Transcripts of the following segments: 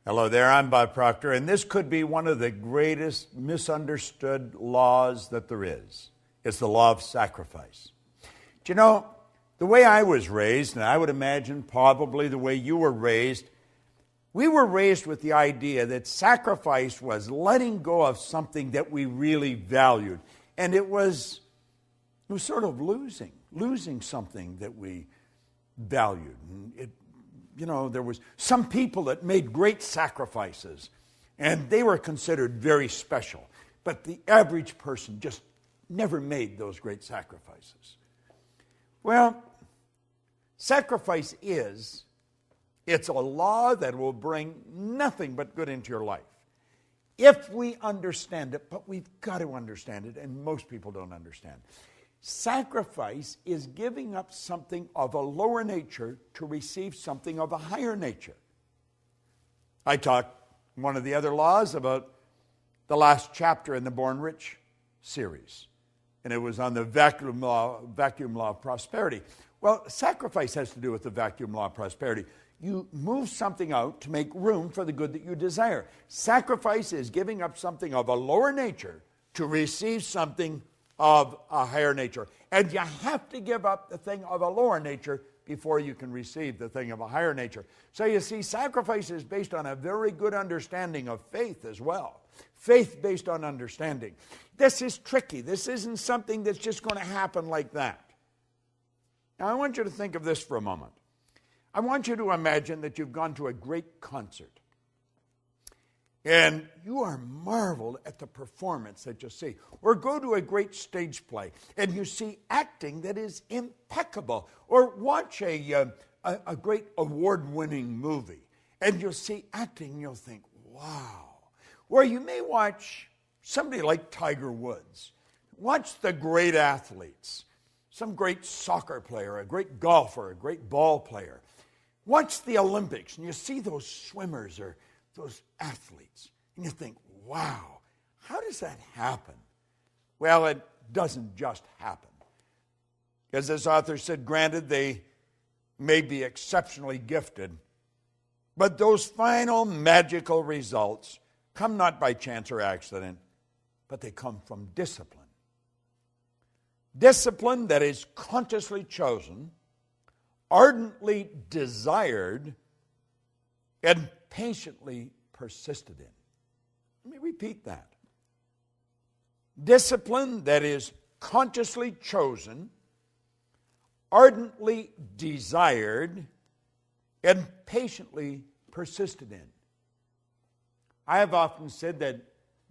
Hello there, I'm Bob Proctor, and this could be one of the greatest misunderstood laws that there is. It's the law of sacrifice. Do you know, the way I was raised, and I would imagine probably the way you were raised, we were raised with the idea that sacrifice was letting go of something that we really valued. And it was sort of losing something that we valued. And there was some people that made great sacrifices, and they were considered very special. But the average person just never made those great sacrifices. Well, sacrifice it's a law that will bring nothing but good into your life. If we understand it, but we've got to understand it, and most people don't understand. Sacrifice is giving up something of a lower nature to receive something of a higher nature. I talked one of the other laws about the last chapter in the Born Rich series, and it was on the vacuum law of prosperity. Well, sacrifice has to do with the vacuum law of prosperity. You move something out to make room for the good that you desire. Sacrifice is giving up something of a lower nature to receive something of a higher nature. And you have to give up the thing of a lower nature before you can receive the thing of a higher nature. So you see, sacrifice is based on a very good understanding of faith as well. Faith based on understanding. This is tricky. This isn't something that's just going to happen like that. Now I want you to think of this for a moment. I want you to imagine that you've gone to a great concert. And you are marveled at the performance that you see. Or go to a great stage play and you see acting that is impeccable. Or watch a great award-winning movie and you'll see acting and you'll think, wow. Or you may watch somebody like Tiger Woods. Watch the great athletes. Some great soccer player, a great golfer, a great ball player. Watch the Olympics and you see those swimmers or those athletes, and you think, wow, how does that happen? Well, it doesn't just happen. As this author said, granted, they may be exceptionally gifted, but those final magical results come not by chance or accident, but they come from discipline. Discipline that is consciously chosen, ardently desired, and patiently persisted in. Let me repeat that. Discipline that is consciously chosen, ardently desired, and patiently persisted in. I have often said that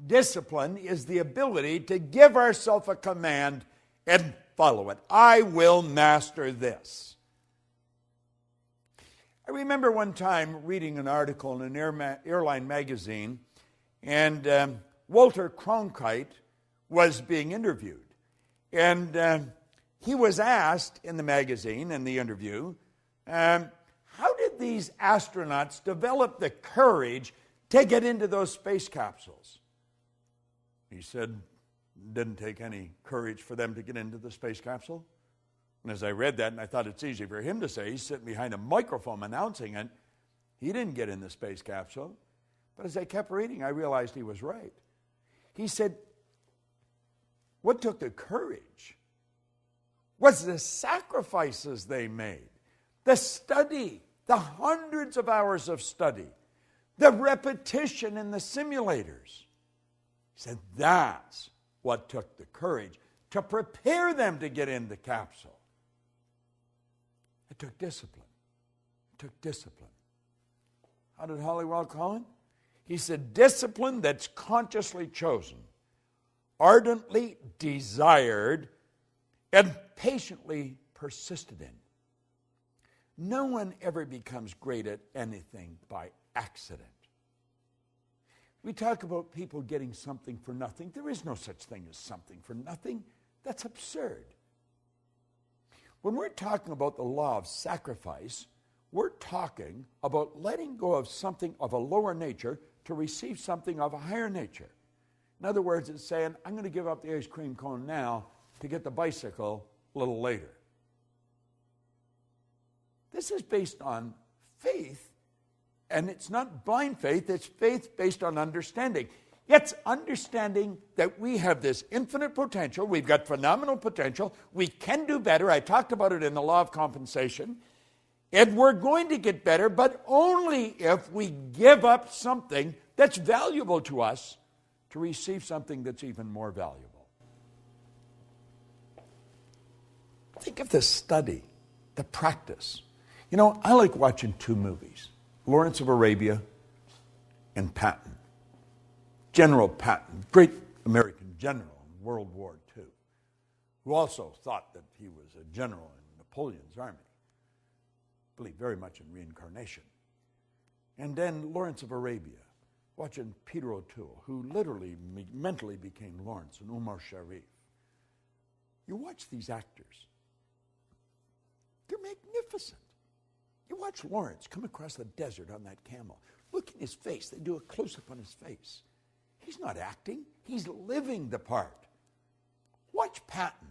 discipline is the ability to give ourselves a command and follow it. I will master this. I remember one time reading an article in an airline magazine, and Walter Cronkite was being interviewed. And he was asked in the magazine, in the interview, how did these astronauts develop the courage to get into those space capsules? He said, it didn't take any courage for them to get into the space capsule. And as I read that, and I thought it's easy for him to say, he's sitting behind a microphone announcing it, he didn't get in the space capsule. But as I kept reading, I realized he was right. He said, what took the courage was the sacrifices they made, the study, the hundreds of hours of study, the repetition in the simulators. He said, that's what took the courage to prepare them to get in the capsule. It took discipline. It took discipline. How did Halliwell call it? He said, discipline that's consciously chosen, ardently desired, and patiently persisted in. No one ever becomes great at anything by accident. We talk about people getting something for nothing. There is no such thing as something for nothing. That's absurd. When we're talking about the law of sacrifice, we're talking about letting go of something of a lower nature to receive something of a higher nature. In other words, it's saying, I'm going to give up the ice cream cone now to get the bicycle a little later. This is based on faith And it's not blind faith, it's faith based on understanding. It's understanding that we have this infinite potential. We've got phenomenal potential. We can do better. I talked about it in the law of compensation. And we're going to get better, but only if we give up something that's valuable to us to receive something that's even more valuable. Think of the study, the practice. You know, I like watching two movies, Lawrence of Arabia and Patton. General Patton, great American general in World War II, who also thought that he was a general in Napoleon's army, believed very much in reincarnation. And then Lawrence of Arabia, watching Peter O'Toole, who literally mentally became Lawrence, and Umar Sharif. You watch these actors. They're magnificent. You watch Lawrence come across the desert on that camel. Look in his face. They do a close-up on his face. He's not acting. He's living the part. Watch Patton.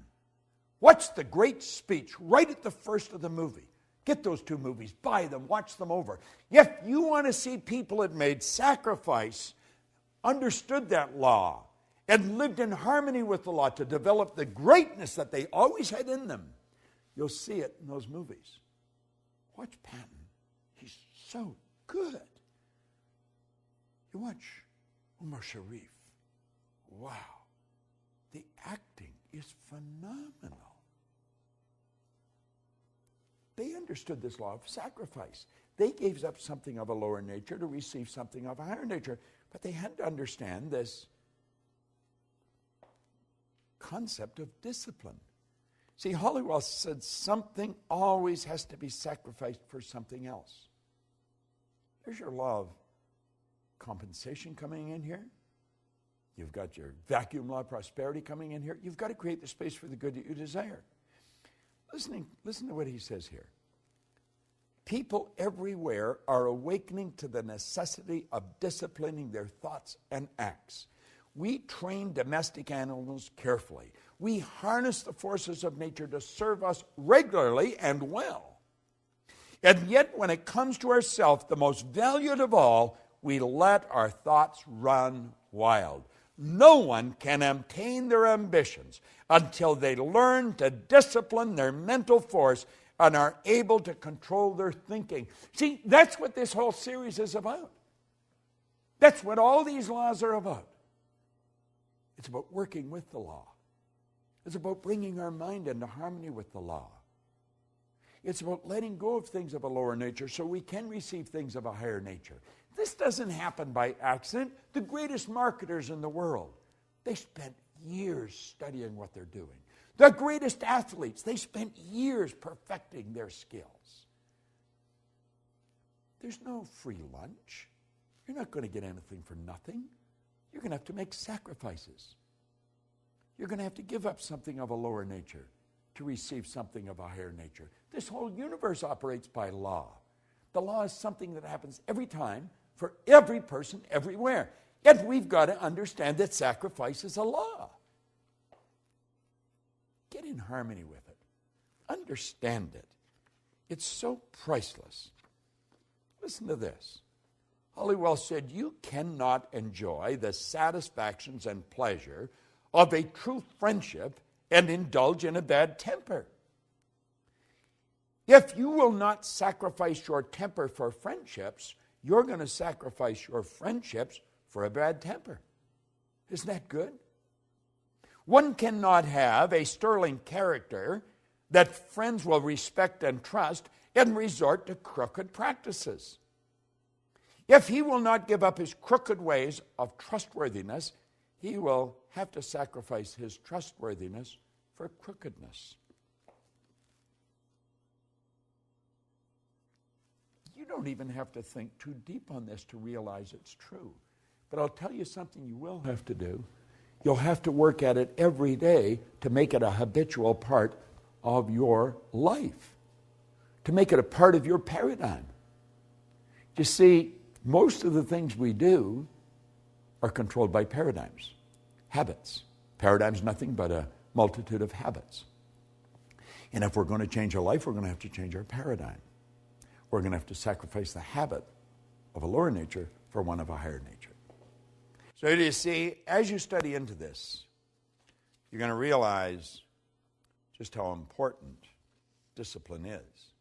Watch the great speech right at the first of the movie. Get those two movies. Buy them. Watch them over. If you want to see people that made sacrifice, understood that law, and lived in harmony with the law to develop the greatness that they always had in them, you'll see it in those movies. Watch Patton. He's so good. You watch Umar Sharif. Wow. The acting is phenomenal. They understood this law of sacrifice. They gave up something of a lower nature to receive something of a higher nature. But they had to understand this concept of discipline. See, Hollywell said something always has to be sacrificed for something else. There's your law of compensation coming in here. You've got your vacuum law of prosperity coming in here. You've got to create the space for the good that you desire. Listen to what he says here. People everywhere are awakening to the necessity of disciplining their thoughts and acts. We train domestic animals carefully. We harness the forces of nature to serve us regularly and well. And yet, when it comes to ourselves, the most valued of all, we let our thoughts run wild. No one can obtain their ambitions until they learn to discipline their mental force and are able to control their thinking. See, that's what this whole series is about. That's what all these laws are about. It's about working with the law. It's about bringing our mind into harmony with the law. It's about letting go of things of a lower nature so we can receive things of a higher nature. This doesn't happen by accident. The greatest marketers in the world, they spent years studying what they're doing. The greatest athletes, they spent years perfecting their skills. There's no free lunch. You're not going to get anything for nothing. You're going to have to make sacrifices. You're going to have to give up something of a lower nature to receive something of a higher nature. This whole universe operates by law. The law is something that happens every time for every person everywhere. Yet we've got to understand that sacrifice is a law. Get in harmony with it. Understand it. It's so priceless. Listen to this. Hollywell said, you cannot enjoy the satisfactions and pleasure of a true friendship and indulge in a bad temper. If you will not sacrifice your temper for friendships, you're going to sacrifice your friendships for a bad temper. Isn't that good? One cannot have a sterling character that friends will respect and trust and resort to crooked practices. If he will not give up his crooked ways of trustworthiness, he will have to sacrifice his trustworthiness for crookedness. You don't even have to think too deep on this to realize it's true. But I'll tell you something you will have to do. You'll have to work at it every day to make it a habitual part of your life, to make it a part of your paradigm. You see, most of the things we do are controlled by paradigms, habits. Paradigm's nothing but a multitude of habits. And if we're going to change our life, we're going to have to change our paradigm. We're going to have to sacrifice the habit of a lower nature for one of a higher nature. So you see, as you study into this, you're going to realize just how important discipline is.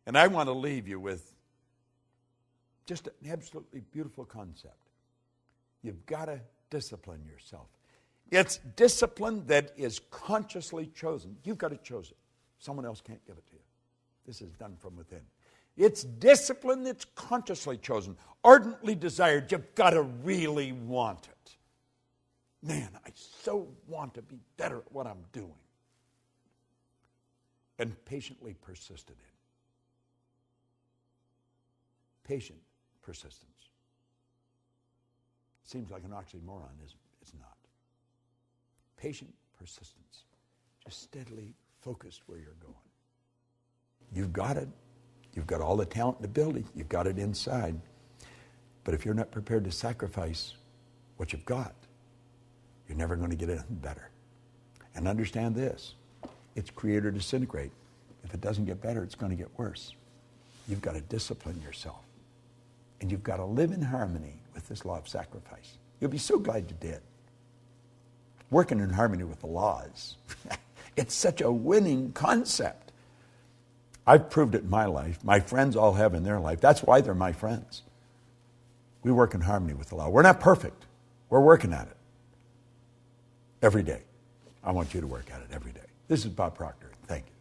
And I want to leave you with just an absolutely beautiful concept. You've got to discipline yourself. It's discipline that is consciously chosen. You've got to choose it. Someone else can't give it to you. This is done from within. It's discipline that's consciously chosen, ardently desired. You've got to really want it. Man, I so want to be better at what I'm doing. And patiently persisted in. Patient persistence. Seems like an oxymoron, isn't it? It's not. Patient persistence. Just steadily focused where you're going. You've got it. You've got all the talent and ability. You've got it inside. But if you're not prepared to sacrifice what you've got, you're never going to get anything better. And understand this. It's create or disintegrate. If it doesn't get better, it's going to get worse. You've got to discipline yourself. And you've got to live in harmony with this law of sacrifice. You'll be so glad you did. Working in harmony with the laws. It's such a winning concept. I've proved it in my life. My friends all have in their life. That's why they're my friends. We work in harmony with the law. We're not perfect. We're working at it. Every day. I want you to work at it every day. This is Bob Proctor. Thank you.